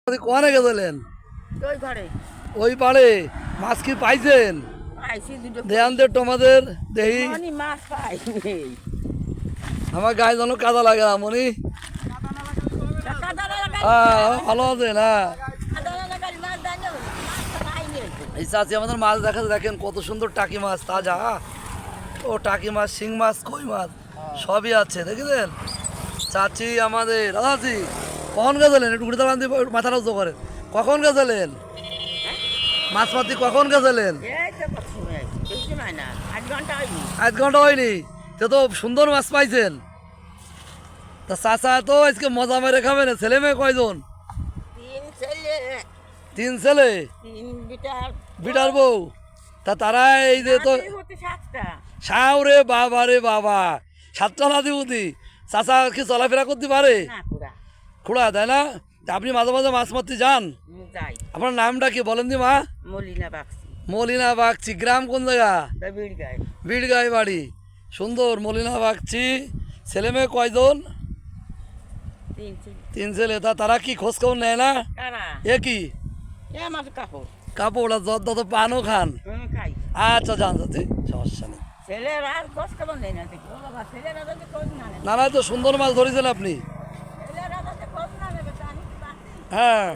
কোয়ানে গেছিলেন? ওই ঘরে ওই পাড়ে মাছ কি পাইছেন? পাইছি দুটো দেয়ান দে তোমাদের দেহি মনি মাছ পাই আমার গায়ে যেন কাদা লাগে না মনি। ভালো আছে না? এই চাচি আমাদের মাছ দেখা দেখেন কত সুন্দর টাকি মাছ তাজা। ও টাকি মাছ, শিং মাছ, কই মাছ সবই আছে দেখেছেন। চাচি আমাদের চাচি কখন গেছিলেন? একটু ঘুরতে বান্ধি মাথাটা উঁচু করেন। কখন গেছিলেন মাছ মারতে? কখন গেছিলেন? 8 ঘন্টা হয়নি তো সুন্দর মাছ পাইছেন। তা চাচা তো আজকে মজা মেরে খাবেন। ছেলে মেয়ে কয়জন? 3 ছেলে, বিটার বউ। তা তারা এই যে তো সাউরে বাবা রে বাবা, 7টা নাতিপুতি। চাচা কি চলাফেরা করতে পারে? খুড়া তাই না? তা আপনি মাঝে মাঝে মাছ মারতে যান? আপনার নামটা কি বলেন দি মা? মলিনা বাগচি। গ্রাম কোন জায়গা? বিড়গাই বাড়ি। সুন্দর মলিনা বাগচি। ছেলে মেয়ে কয়জন? 3 ছেলে। তা তারা কি খোঁজ খবর নেয় না? এ কি কাপড় যত তো পানও খান? আচ্ছা জান যাচ্ছি, সমস্যা নেই। না না, তো সুন্দর মাছ ধরেছেন আপনি। হ্যাঁ